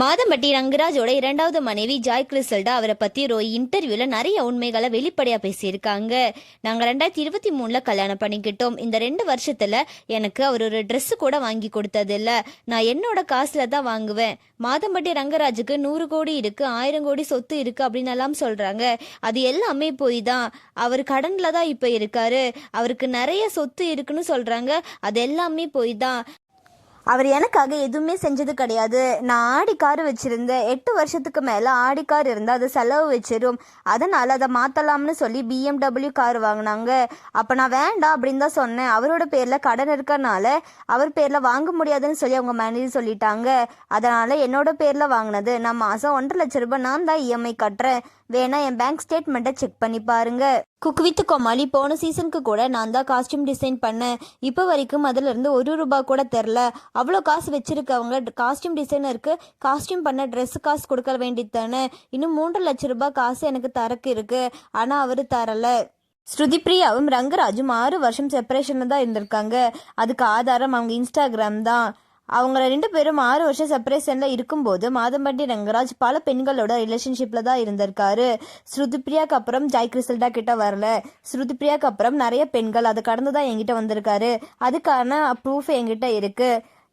மாதம்பட்டி ரங்கராஜோட இரண்டாவது மனைவி ஜாய் கிறிசல்டா அவரை பத்தி ஒரு இன்டர்வியூல நிறைய உண்மைகளை வெளிப்படையா பேசியிருக்காங்க. நாங்க 2023 கல்யாணம் பண்ணிக்கிட்டோம். இந்த 2 வருஷத்துல எனக்கு அவர் ஒரு ட்ரெஸ் கூட வாங்கி கொடுத்தது இல்ல. நான் என்னோட காசுல தான் வாங்குவேன். மாதம்பட்டி ரங்கராஜுக்கு 100 கோடி இருக்கு, 1000 கோடி சொத்து இருக்கு அப்படின்னு எல்லாம் சொல்றாங்க. அது எல்லாமே போய் தான். அவர் கடன்ல தான் இப்ப இருக்காரு. அவருக்கு நிறைய சொத்து இருக்குன்னு சொல்றாங்க. அது எல்லாமே போய் தான். அவர் எனக்காக எதுவுமே செஞ்சது கிடையாது. நான் ஆடி கார் வச்சிருந்தேன். 8 வருஷத்துக்கு மேலே ஆடி கார் இருந்தால் அது செலவு வச்சிரும். அதனால் அதை மாற்றலாம்னு சொல்லி BMW கார் வாங்கினாங்க. அப்போ நான் வேண்டாம் அப்படின்னு தான் சொன்னேன். அவரோட பேரில் கடன் இருக்கனால அவர் பேரில் வாங்க முடியாதுன்னு சொல்லி அவங்க மேனேஜர் சொல்லிட்டாங்க. அதனால் என்னோட பேரில் வாங்கினது. நான் மாதம் 1.5 லட்ச ரூபாய் நான் தான் EMI கட்டுறேன். வேணா என் பேங்க் ஸ்டேட்மெண்ட்டை செக் பண்ணி பாருங்க. குக் வித் கோமாளி போன சீசனுக்கு கூட நான் தான் காஸ்டியூம் டிசைன் பண்ணேன். இப்போ வரைக்கும் அதுல இருந்து 1 ரூபாய் கூட தெரில. அவ்வளோ காசு வச்சிருக்கவங்க காஸ்டியூம் டிசைனருக்கு காஸ்டியூம் பண்ண ட்ரெஸ் காசு கொடுக்க வேண்டியது தானே. இன்னும் 3.5 லட்ச ரூபாய் காசு எனக்கு தரக்கு இருக்கு. ஆனா அவரு தரல. ஸ்ருதிப்ரியாவும் ரங்கராஜும் 6 வருஷம் செப்பரேஷன்ல தான் இருந்திருக்காங்க. அதுக்கு ஆதாரம் அவங்க இன்ஸ்டாகிராம் தான். அவங்க 2 பேரும் 6 வருஷம் செப்பரேஷன்ல இருக்கும்போது மாதம்பட்டி ரங்கராஜ் பல பெண்களோட ரிலேஷன்ஷிப்ல தான் இருந்திருக்காரு. ஸ்ருதிப்ரியாக்கு அப்புறம் ஜாய் கிறிசல்டா கிட்ட வரல. ஸ்ருதிப்ரியாக்கு அப்புறம் நிறைய பெண்கள் அதை கடந்துதான் என்கிட்ட வந்திருக்காரு. அதுக்கான ப்ரூஃப் என்கிட்ட இருக்கு.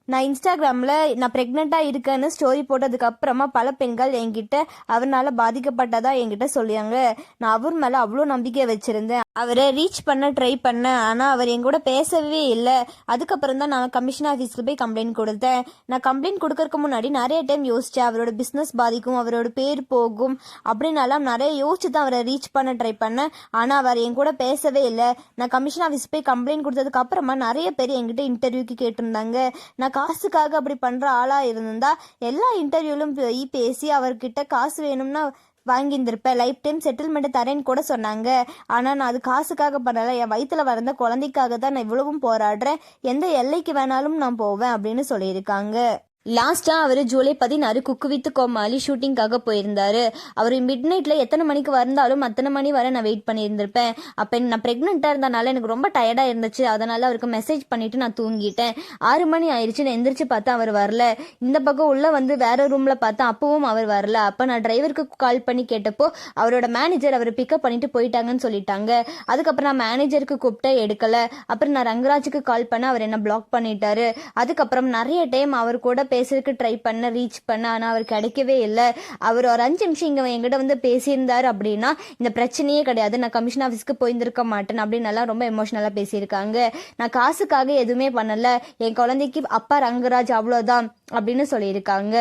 நான் இன்ஸ்டாகிராமில் நான் ப்ரெக்னெண்ட்டாக இருக்கேன்னு ஸ்டோரி போட்டதுக்கு அப்புறமா பல பெண்கள் என்கிட்ட அவரால் பாதிக்கப்பட்டதா என்கிட்ட சொல்லியாங்க. நான் அவர் மேலே அவ்வளோ நம்பிக்கை வச்சுருந்தேன். அவரை ரீச் பண்ண ட்ரை பண்ணேன். ஆனால் அவர் என் கூட பேசவே இல்லை. அதுக்கப்புறம் தான் நான் கமிஷன் ஆஃபீஸில் போய் கம்ப்ளைண்ட் கொடுத்தேன். நான் கம்ப்ளைண்ட் கொடுக்கறதுக்கு முன்னாடி நிறைய டைம் யோசித்தேன். அவரோட பிஸ்னஸ் பாதிக்கும், அவரோட பேர் போகும் அப்படின்னாலாம் நிறைய யோசிச்சு தான் அவரை ரீச் பண்ண ட்ரை பண்ணேன். ஆனால் அவர் என் கூட பேசவே இல்லை. நான் கமிஷன் ஆஃபீஸ் போய் கம்ப்ளைண்ட் கொடுத்ததுக்கு அப்புறமா நிறைய பேர் என்கிட்ட இன்டர்வியூக்கு கேட்டிருந்தாங்க. நான் காசுக்காக அப்படி பண்ற ஆளா இருந்தா எல்லா இன்டர்வியூலும் போய் பேசி அவர்கிட்ட காசு வேணும்னா வாங்கியிருந்திருப்பேன். லைஃப் டைம் செட்டில்மெண்ட் தரேன்னு கூட சொன்னாங்க. ஆனா நான் அது காசுக்காக பண்ணல. என் வயிற்றுல வளர்ந்த குழந்தைக்காக தான் நான் இவ்வளவும் போராடுறேன். எந்த எல்லைக்கு வேணாலும் நான் போவேன் அப்படின்னு சொல்லியிருக்காங்க. லாஸ்டா அவர் ஜூலை 16 குக்கு வித் கோமாளி ஷூட்டிங்காக போயிருந்தாரு. அவர் மிட் நைட்ல எத்தனை மணிக்கு வந்தாலும் அத்தனை மணி வரை நான் வெயிட் பண்ணியிருந்திருப்பேன். அப்ப நான் பிரெக்னெண்டா இருந்தனால எனக்கு ரொம்ப டயர்டா இருந்துச்சு. அதனால அவருக்கு மெசேஜ் பண்ணிட்டு நான் தூங்கிட்டேன். 6 மணி ஆயிடுச்சு. நான் எந்திரிச்சு பார்த்தா அவர் வரல. இந்த பக்கம் உள்ள வந்து வேற ரூம்ல பார்த்தா அப்பவும் அவர் வரல. அப்ப நான் டிரைவருக்கு கால் பண்ணி கேட்டப்போ அவரோட மேனேஜர் அவரை பிக்கப் பண்ணிட்டு போயிட்டாங்கன்னு சொல்லிட்டாங்க. அதுக்கப்புறம் நான் மேனேஜருக்கு கூப்பிட்ட எடுக்கல. அப்புறம் நான் ரங்கராஜுக்கு கால் பண்ண அவர் என்ன பிளாக் பண்ணிட்டாரு. அதுக்கப்புறம் நிறைய டைம் அவர் கூட பேசுறதுக்கு ட்ரை பண்ண, ரீச் பண்ண, ஆனா அவர் கிடைக்கவே இல்லை. அவர் ஒரு 5 நிமிஷம் இங்க என்கிட்ட வந்து பேசியிருந்தாரு அப்படின்னா இந்த பிரச்சனையே கிடையாது. நான் கமிஷன் ஆஃபீஸ்க்கு போயிருந்திருக்க மாட்டேன் அப்படின்னு எல்லாம் ரொம்ப எமோஷனலா பேசியிருக்காங்க. நான் காசுக்காக எதுவுமே பண்ணல. என் குழந்தைக்கு அப்பா ரங்கராஜ் அவ்வளோதான் அப்படின்னு சொல்லியிருக்காங்க.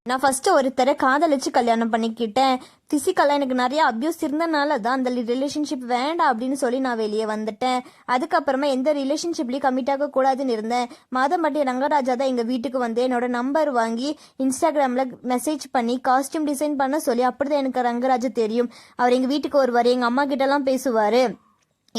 நான் ஃபர்ஸ்ட் ஒருத்தரை காதலிச்சு கல்யாணம் பண்ணிக்கிட்டேன். பிசிக்கலா எனக்கு நிறைய அபியூஸ் இருந்தனால தான் அந்த ரிலேஷன்ஷிப் வேண்டாம் அப்படின்னு சொல்லி நான் வெளியே வந்துட்டேன். அதுக்கப்புறமா எந்த ரிலேஷன்ஷிப்லயும் கமிட் ஆக கூடாதுன்னு இருந்தேன். மாதம்பட்டி ரங்கராஜா தான் எங்க வீட்டுக்கு வந்து என்னோட நம்பர் வாங்கி இன்ஸ்டாகிராம்ல மெசேஜ் பண்ணி காஸ்டியூம் டிசைன் பண்ண சொல்லி அப்படிதான் எனக்கு ரங்கராஜ் தெரியும். அவர் எங்க வீட்டுக்கு வருவாரு, எங்க அம்மா கிட்ட எல்லாம் பேசுவாரு.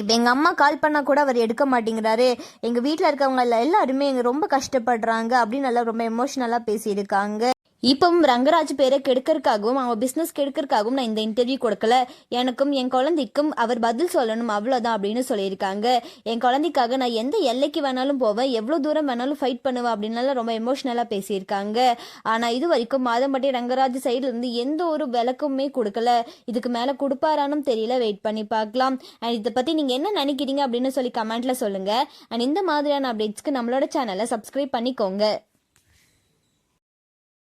இப்போ எங்கள் அம்மா கால் பண்ணால் கூட அவர் எடுக்க மாட்டேங்கிறாரு. எங்கள் வீட்டில் இருக்கவங்க எல்லாருமே ரொம்ப கஷ்டப்படுறாங்க அப்படின்னு எல்லாம் ரொம்ப எமோஷனலாக பேசியிருக்காங்க. இப்பவும் ரங்கராஜ் பேரை கெடுக்கறதுக்காகவும் அவங்க பிஸ்னஸ் கெடுக்கறதுக்காகவும் நான் இந்த இன்டர்வியூ கொடுக்கல. எனக்கும் என் குழந்தைக்கும் அவர் பதில் சொல்லணும், அவ்வளோதான் அப்படின்னு சொல்லியிருக்காங்க. என் குழந்தைக்காக நான் எந்த எல்லைக்கு வேணாலும் போவேன், எவ்வளோ தூரம் வேணாலும் ஃபைட் பண்ணுவேன் அப்படின்னால ரொம்ப எமோஷனலாக பேசியிருக்காங்க. ஆனால் இது வரைக்கும் மாதம்பட்டி ரங்கராஜ் சைடுல இருந்து எந்த ஒரு விளக்கமுமே கொடுக்கல. இதுக்கு மேலே கொடுப்பாரானும் தெரியல. வெயிட் பண்ணி பார்க்கலாம். அண்ட் இதை பற்றி நீங்கள் என்ன நினைக்கிறீங்க அப்படின்னு சொல்லி கமெண்ட்ல சொல்லுங்க. அண்ட் இந்த மாதிரியான அப்டேட்ஸ்க்கு நம்மளோட சேனலை சப்ஸ்கிரைப் பண்ணிக்கோங்க.